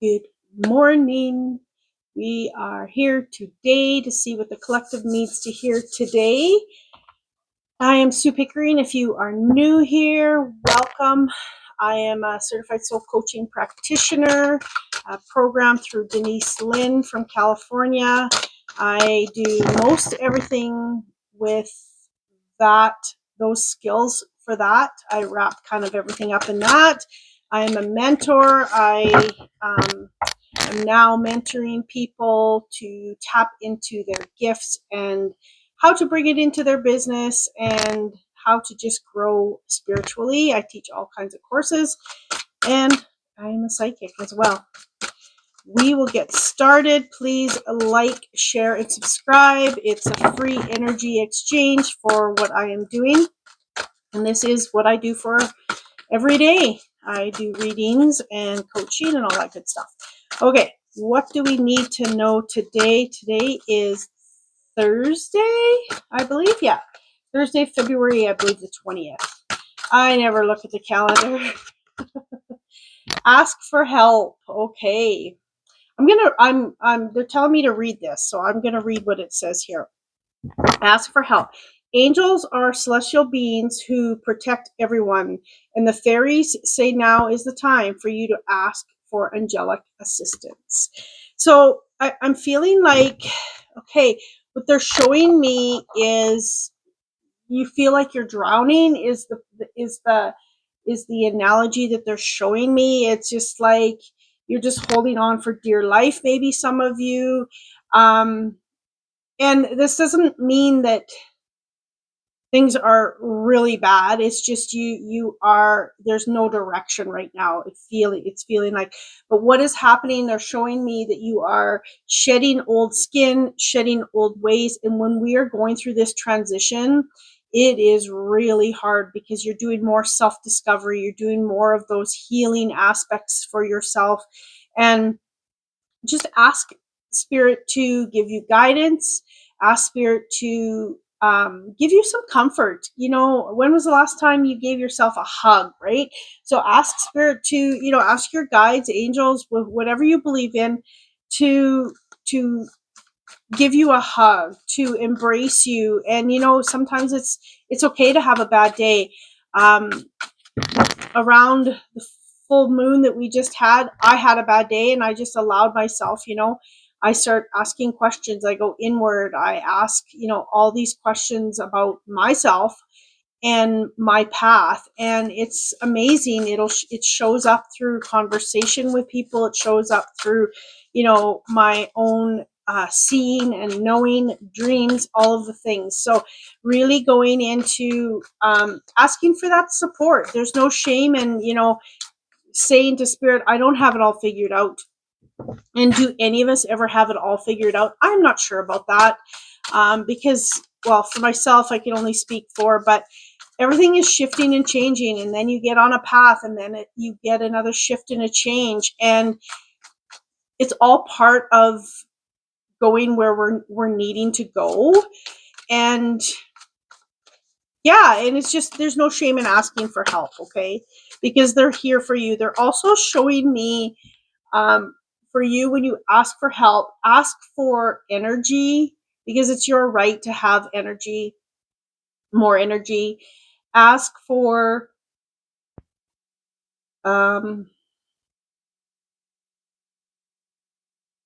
Good morning. We are here today to see what the collective needs to hear today. I am Sue Pickering. If you are new here, welcome. I am a certified soul coaching practitioner, programmed through Denise Lynn from California. I do most everything with those skills for that. I wrap kind of everything up in that. I am a mentor. I am now mentoring people to tap into their gifts and how to bring it into their business and how to just grow spiritually. I teach all kinds of courses, and I'm a psychic as well. We will get started. Please like, share, and subscribe. It's a free energy exchange for what I am doing. And this is what I do for every day. I do readings and coaching and all that good stuff. Okay, what do we need to know today? Today is Thursday, I believe. Yeah, Thursday, February, I believe the 20th. I never look at the calendar. Ask for help. Okay. They're telling me to read this, so I'm going to read what it says here. Ask for help. Angels are celestial beings who protect everyone, and the fairies say now is the time for you to ask for angelic assistance. So I'm feeling like, okay, what they're showing me is you feel like you're drowning is the analogy that they're showing me. It's just like you're just holding on for dear life, maybe some of you. And this doesn't mean that things are really bad. It's just there's no direction right now. It's feeling like, but what is happening? They're showing me that you are shedding old skin, shedding old ways. And when we are going through this transition, it is really hard because you're doing more self-discovery. You're doing more of those healing aspects for yourself. And just ask Spirit to give you guidance. Ask Spirit to give you some comfort. When was the last time you gave yourself a hug, right? So ask Spirit to, ask your guides, angels, whatever you believe in, to give you a hug, to embrace you. And sometimes it's okay to have a bad day. Around the full moon that we just had, I had a bad day, and I just allowed myself, I start asking questions. I go inward. I ask, all these questions about myself and my path. And it's amazing. It shows up through conversation with people. It shows up through, my own seeing and knowing, dreams, all of the things. So really going into asking for that support. There's no shame in, saying to Spirit, I don't have it all figured out. And do any of us ever have it all figured out? I'm not sure about that, because, well, for myself, I can only speak for, but everything is shifting and changing. And then you get on a path, and then you get another shift and a change. And it's all part of going where we're needing to go. And yeah, and it's just, there's no shame in asking for help, okay? Because they're here for you. They're also showing me, for you, when you ask for help, ask for energy, because it's your right to have energy, more energy. Ask for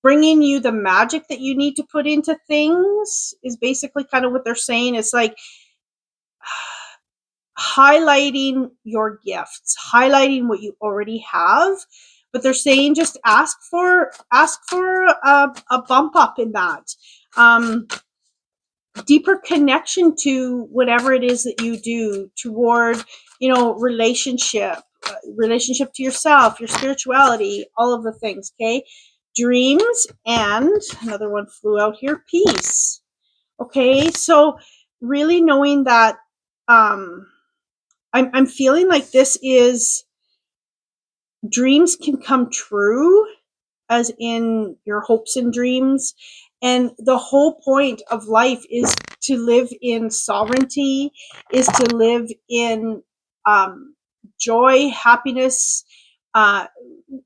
bringing you the magic that you need to put into things, is basically kind of what they're saying. It's like highlighting your gifts, highlighting what you already have. But they're saying just ask for a bump up in that. Deeper connection to whatever it is that you do, toward, relationship to yourself, your spirituality, all of the things. Okay. Dreams, and another one flew out here, peace. Okay. So really knowing that, I'm feeling like this is, dreams can come true, as in your hopes and dreams. And the whole point of life is to live in sovereignty, is to live in joy, happiness,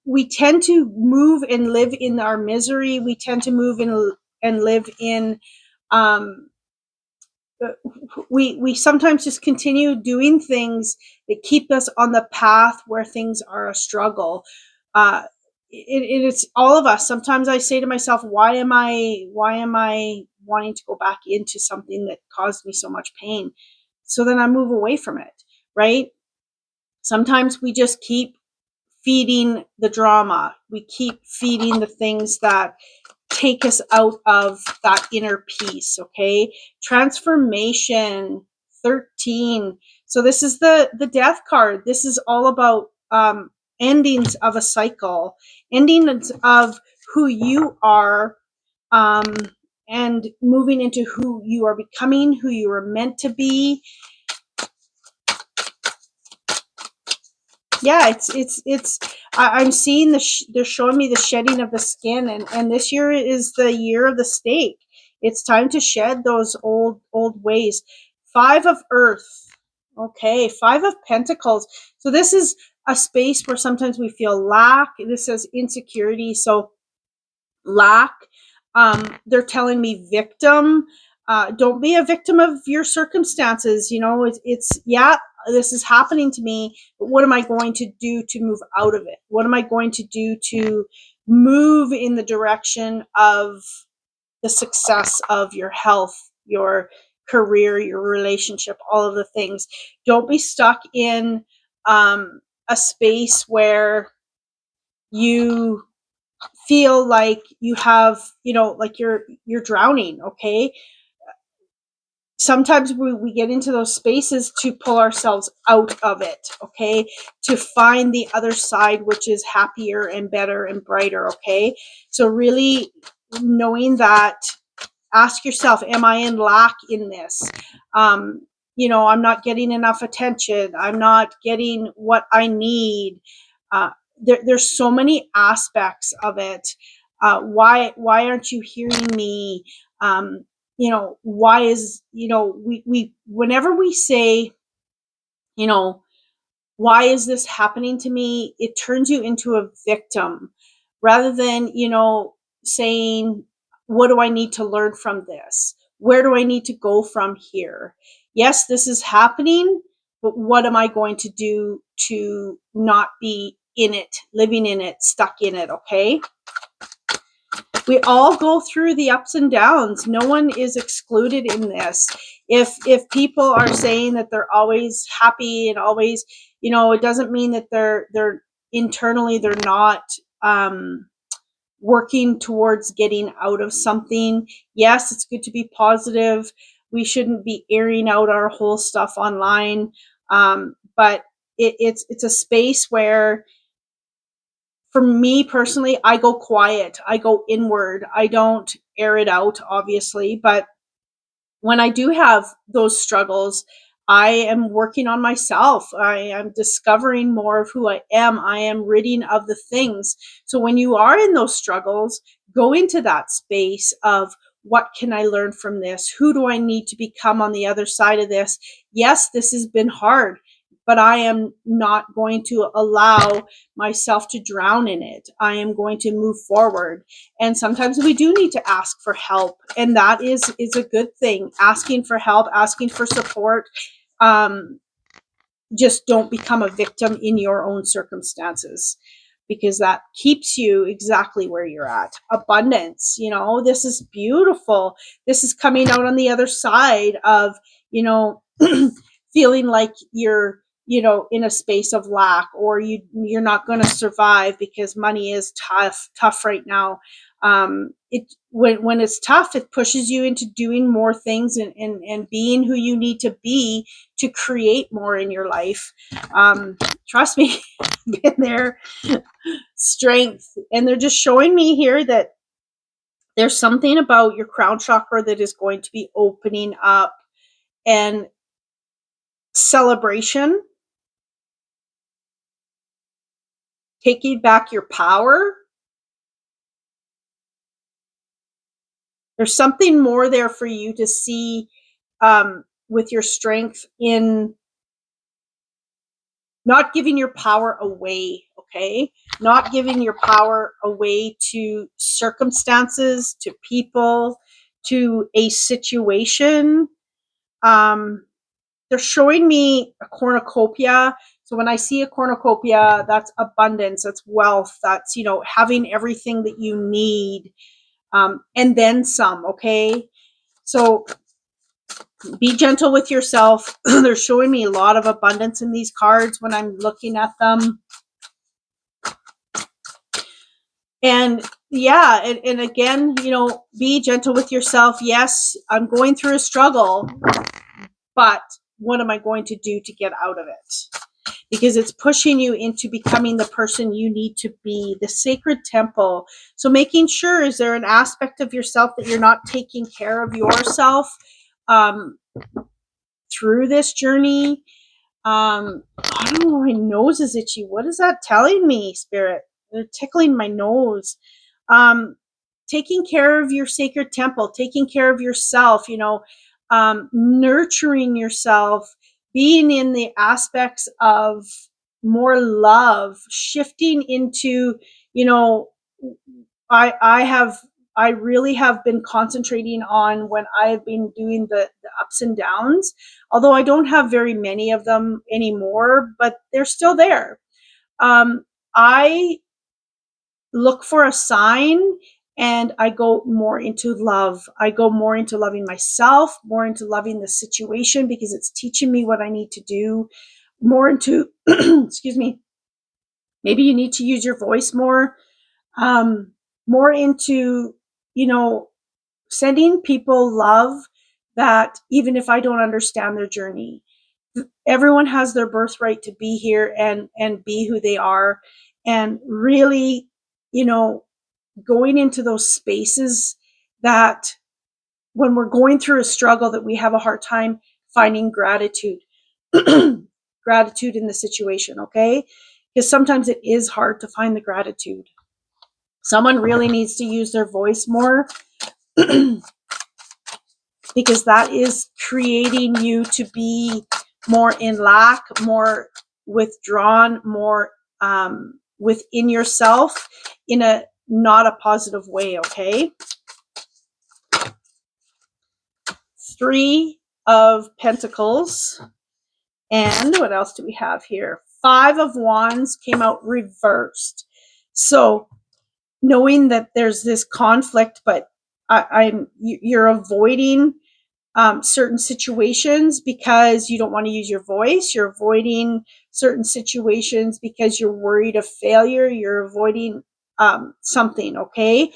we tend to move and live in our misery. We tend to move and live in, we sometimes just continue doing things that keep us on the path where things are a struggle. It's all of us. Sometimes I say to myself, why am I wanting to go back into something that caused me so much pain? So then I move away from it, right? Sometimes we just keep feeding the drama. We keep feeding the things that take us out of that inner peace. Okay. Transformation 13. So this is the death card. This is all about endings of a cycle, endings of who you are, um, and moving into who you are becoming, who you are meant to be. Yeah, I'm seeing they're showing me the shedding of the skin, and this year is the year of the stake. It's time to shed those old ways. Five of earth. Okay, five of pentacles. So this is a space where sometimes we feel lack. This says insecurity. So lack. They're telling me victim. Don't be a victim of your circumstances. You know, it's yeah, this is happening to me, but what am I going to do to move out of it? What am I going to do to move in the direction of the success of your health, your career, your relationship, all of the things? Don't be stuck in a space where you feel like you have, like you're drowning. Okay, sometimes we get into those spaces to pull ourselves out of it. Okay, to find the other side, which is happier and better and brighter. Okay, so really knowing that, ask yourself, am I in lack in this? I'm not getting enough attention. I'm not getting what I need. uh, there's so many aspects of it. Why aren't you hearing me? Why is, we whenever we say, you know why is this happening to me, it turns you into a victim, rather than, saying, what do I need to learn from this? Where do I need to go from here? Yes, this is happening, but what am I going to do to not be in it, living in it, stuck in it? Okay, we all go through the ups and downs. No one is excluded in this. If people are saying that they're always happy and always, it doesn't mean that they're internally they're not working towards getting out of something. Yes, it's good to be positive. We shouldn't be airing out our whole stuff online, but it's a space where, for me personally, I go quiet. I go inward. I don't air it out, obviously. But when I do have those struggles, I am working on myself. I am discovering more of who I am. I am ridding of the things. So when you are in those struggles, go into that space of, what can I learn from this? Who do I need to become on the other side of this? Yes, this has been hard, but I am not going to allow myself to drown in it. I am going to move forward. And sometimes we do need to ask for help, and that is a good thing. Asking for help, asking for support. Just don't become a victim in your own circumstances, because that keeps you exactly where you're at. Abundance, this is beautiful. This is coming out on the other side of, feeling like you're, in a space of lack, or you're not going to survive because money is tough right now. When it's tough, it pushes you into doing more things, and being who you need to be to create more in your life. Trust me, been there. Strength. And they're just showing me here that there's something about your crown chakra that is going to be opening up, and celebration, taking back your power. There's something more there for you to see, with your strength, in not giving your power away. okay? Not giving your power away to circumstances, to people, to a situation. They're showing me a cornucopia. So when I see a cornucopia, that's abundance, that's wealth, that's, having everything that you need, and then some, okay? So be gentle with yourself. They're showing me a lot of abundance in these cards when I'm looking at them. And yeah, and again, be gentle with yourself. Yes, I'm going through a struggle, but what am I going to do to get out of it? Because it's pushing you into becoming the person you need to be, the sacred temple. So making sure, is there an aspect of yourself that you're not taking care of yourself through this journey? I don't know, my nose is itchy. What is that telling me, Spirit? They're tickling my nose. Taking care of your sacred temple, taking care of yourself, nurturing yourself, being in the aspects of more love, shifting into, I really have been concentrating on when I've been doing the ups and downs, although I don't have very many of them anymore, but they're still there. I look for a sign and I go more into love. I go more into loving myself, more into loving the situation because it's teaching me what I need to do, more into, excuse me, maybe you need to use your voice more, more into, sending people love that even if I don't understand their journey, everyone has their birthright to be here and be who they are, and really, going into those spaces that when we're going through a struggle that we have a hard time finding gratitude, gratitude in the situation, okay? Because sometimes it is hard to find the gratitude. Someone really needs to use their voice more because that is creating you to be more in lack, more withdrawn, more within yourself in a not a positive way, okay? 3 of Pentacles. And what else do we have here? 5 of Wands came out reversed. So knowing that there's this conflict, but you're avoiding certain situations because you don't want to use your voice. You're avoiding certain situations because you're worried of failure. You're avoiding something, okay?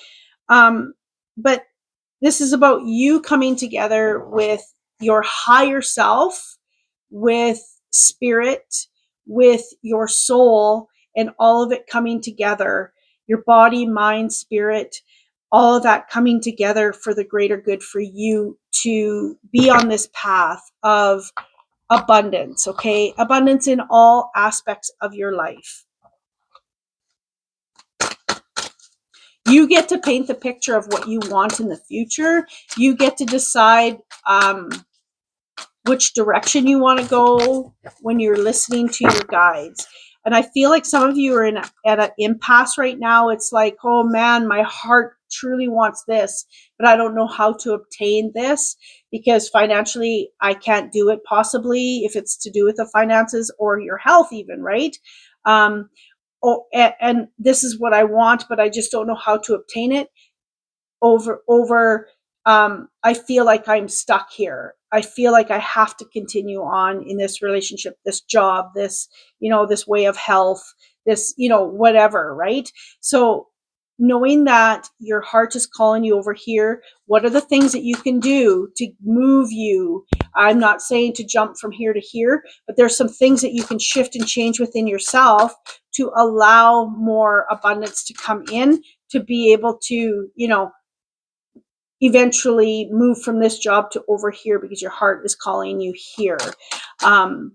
But this is about you coming together with your higher self, with spirit, with your soul, and all of it coming together. Your body, mind, spirit, all of that coming together for the greater good for you to be on this path of abundance, okay? Abundance in all aspects of your life. You get to paint the picture of what you want in the future. You get to decide which direction you want to go when you're listening to your guides. And I feel like some of you are at an impasse right now. It's like, oh man, my heart truly wants this, but I don't know how to obtain this because financially I can't do it, possibly if it's to do with the finances or your health even, right? And this is what I want, but I just don't know how to obtain it. I feel like I'm stuck here. I feel like I have to continue on in this relationship, this job, this, this way of health, this, whatever, right? So knowing that your heart is calling you over here, what are the things that you can do to move you? I'm not saying to jump from here to here, but there's some things that you can shift and change within yourself to allow more abundance to come in, to be able to, eventually move from this job to over here because your heart is calling you here. And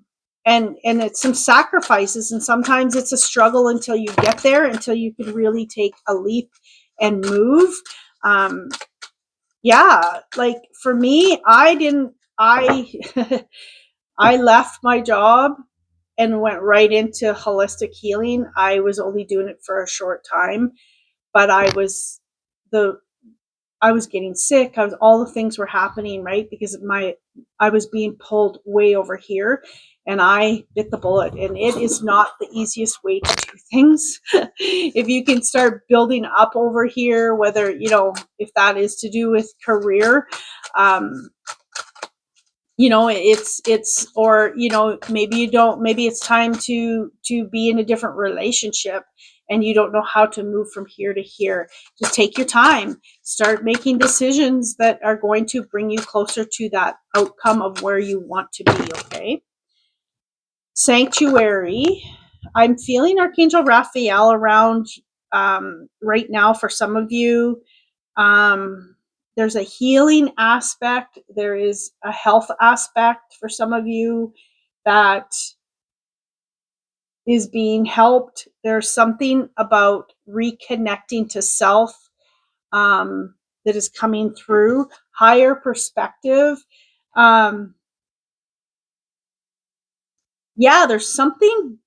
it's some sacrifices, and sometimes it's a struggle until you get there, until you can really take a leap and move. Yeah, like for me, I I left my job and went right into holistic healing. I was only doing it for a short time, but I was getting sick. All the things were happening, right? Because I was being pulled way over here, and I bit the bullet. And it is not the easiest way to do things. If you can start building up over here, whether, if that is to do with career, or maybe you don't, maybe it's time to be in a different relationship, and you don't know how to move from here to here. Just take your time, start making decisions that are going to bring you closer to that outcome of where you want to be. Okay. Sanctuary. I'm feeling Archangel Raphael around right now for some of you. There's a healing aspect. There is a health aspect for some of you that is being helped. There's something about reconnecting to self that is coming through. Higher perspective. There's something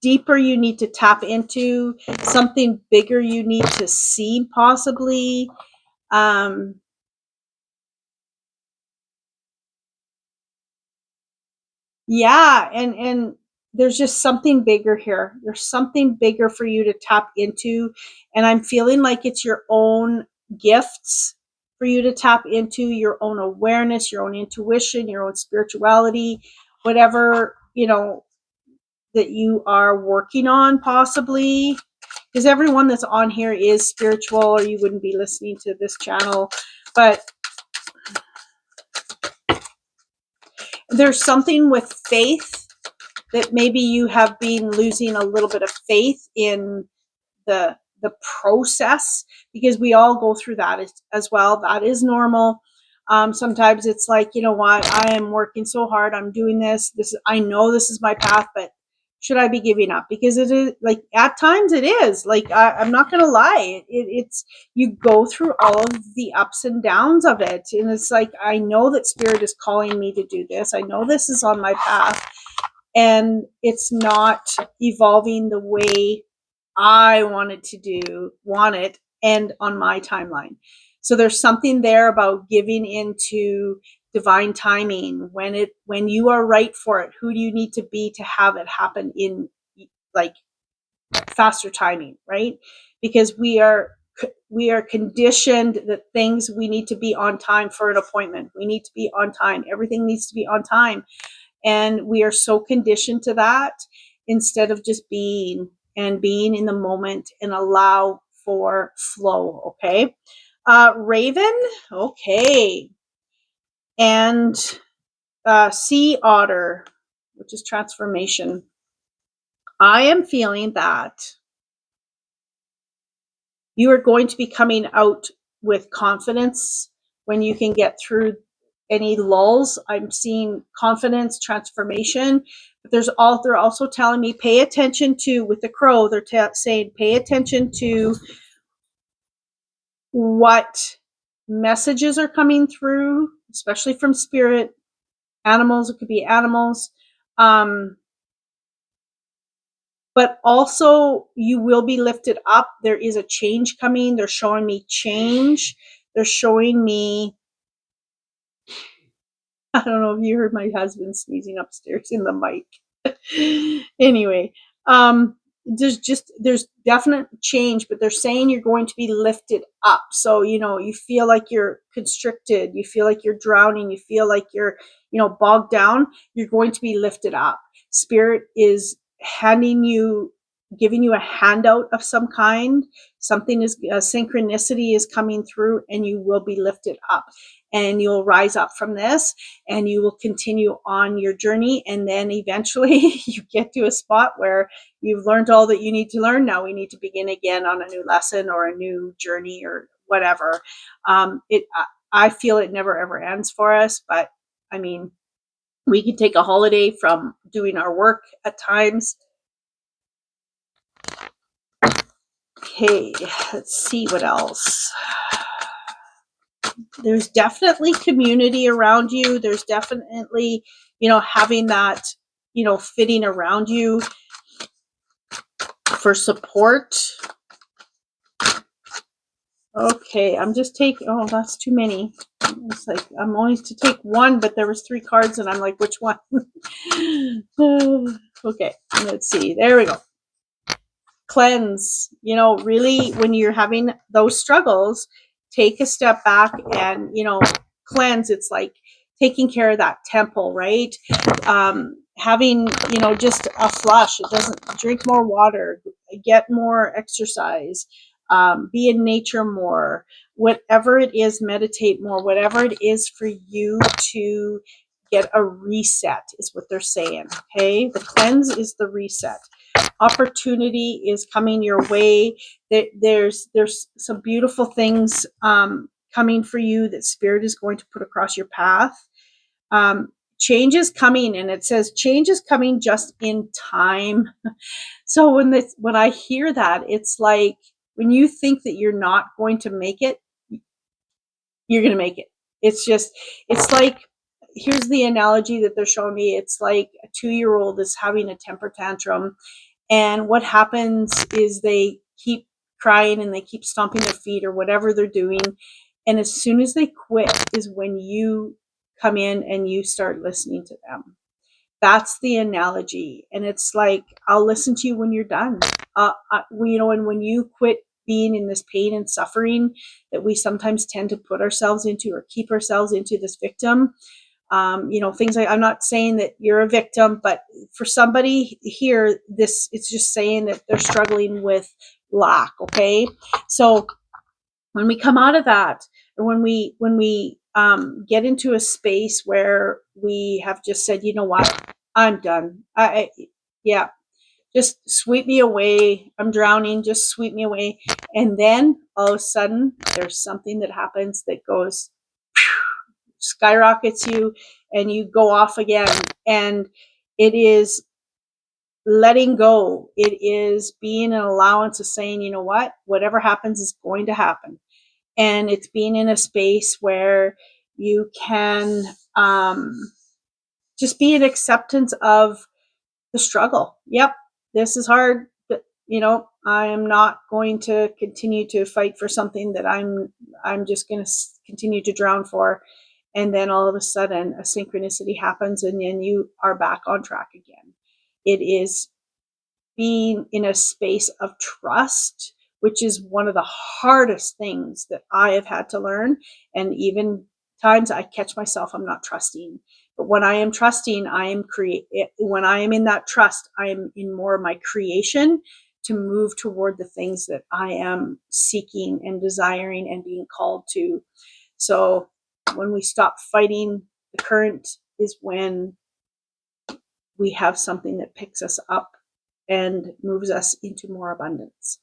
deeper you need to tap into, something bigger you need to see, possibly. And there's just something bigger here. There's something bigger for you to tap into, and I'm feeling like it's your own gifts for you to tap into, your own awareness, your own intuition, your own spirituality, whatever, that you are working on, possibly, because everyone that's on here is spiritual, or you wouldn't be listening to this channel. But there's something with faith that maybe you have been losing a little bit of faith in the process, because we all go through that as well. That is normal. Sometimes it's like, you know what, I am working so hard, I'm doing this, I know this is my path, but should I be giving up? Because it is, like, at times it is like, I'm not gonna lie, it's you go through all of the ups and downs of it, and it's like, I know that spirit is calling me to do this, I know this is on my path, and it's not evolving the way I want it, and on my timeline. So there's something there about giving into divine timing, when you are right for it. Who do you need to be to have it happen in, like, faster timing, right? Because we are conditioned that things, we need to be on time for an appointment. We need to be on time. Everything needs to be on time. And we are so conditioned to that, instead of just being in the moment and allow for flow. Okay. Raven. Okay. And sea otter, which is transformation. I am feeling that you are going to be coming out with confidence when you can get through any lulls. I'm seeing confidence, transformation, but they're also telling me, pay attention to, with the crow, they're saying, pay attention to what messages are coming through, especially from spirit, animals. It could be animals. But also, you will be lifted up. There is a change coming. They're showing me change. They're showing me, I don't know if you heard my husband sneezing upstairs in the mic. Anyway, there's definite change, but they're saying you're going to be lifted up. So, you feel like you're constricted, you feel like you're drowning, you feel like you're, bogged down. You're going to be lifted up. Spirit is giving you a handout of some kind. Something is, a synchronicity is coming through, and you will be lifted up, and you'll rise up from this, and you will continue on your journey. And then eventually you get to a spot where you've learned all that you need to learn. Now we need to begin again on a new lesson or a new journey or whatever. I feel it never ever ends for us, but I mean, we can take a holiday from doing our work at times. Okay, let's see what else. There's definitely community around you. There's definitely, having that fitting around you for support. Okay, I'm just taking, oh, that's too many. It's like I'm only to take one, but there was 3 cards and I'm like, which one? Okay, let's see. There we go. Cleanse. Really, when you're having those struggles, take a step back and, cleanse. It's like taking care of that temple, right? Having, just a flush. It doesn't, drink more water, get more exercise, be in nature more, whatever it is, meditate more, whatever it is for you to get a reset is what they're saying. Okay. The cleanse is the reset. Opportunity is coming your way. There's some beautiful things coming for you that Spirit is going to put across your path. Change is coming, and it says change is coming just in time. So when I hear that, it's like when you think that you're not going to make it, you're going to make it. It's like, here's the analogy that they're showing me. It's like a 2-year-old is having a temper tantrum. And what happens is they keep crying and they keep stomping their feet or whatever they're doing. And as soon as they quit is when you come in and you start listening to them. That's the analogy. And it's like, I'll listen to you when you're done. And when you quit being in this pain and suffering that we sometimes tend to put ourselves into or keep ourselves into, this victim, things like, I'm not saying that you're a victim, but for somebody here, it's just saying that they're struggling with lack. Okay. So when we come out of that, or when we get into a space where we have just said, you know what, I'm done. Yeah, just sweep me away. I'm drowning. Just sweep me away. And then all of a sudden there's something that happens that goes, skyrockets you, and you go off again. And it is letting go. It is being an allowance of saying, you know what, whatever happens is going to happen. And it's being in a space where you can just be in acceptance of the struggle. Yep, this is hard, but I am not going to continue to fight for something that I'm just going to continue to drown for. And then all of a sudden a synchronicity happens and then you are back on track again. It is being in a space of trust, which is one of the hardest things that I have had to learn. And even times I catch myself, I'm not trusting. But when I am trusting, when I am in that trust, I am in more of my creation to move toward the things that I am seeking and desiring and being called to. So when we stop fighting the current is when we have something that picks us up and moves us into more abundance.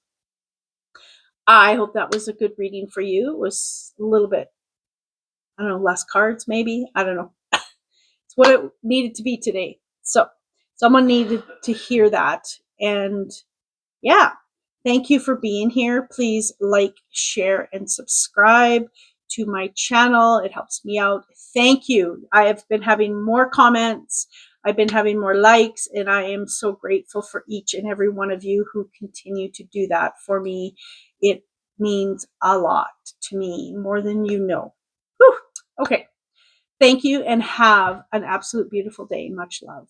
I hope that was a good reading for you. It was a little bit, I don't know, less cards maybe. I don't know. It's what it needed to be today. So someone needed to hear that. And yeah, thank you for being here. Please like, share, and subscribe to my channel. It helps me out. Thank you. I have been having more comments. I've been having more likes, and I am so grateful for each and every one of you who continue to do that for me. It means a lot to me, more than you know. Whew. Okay. Thank you and have an absolute beautiful day. Much love.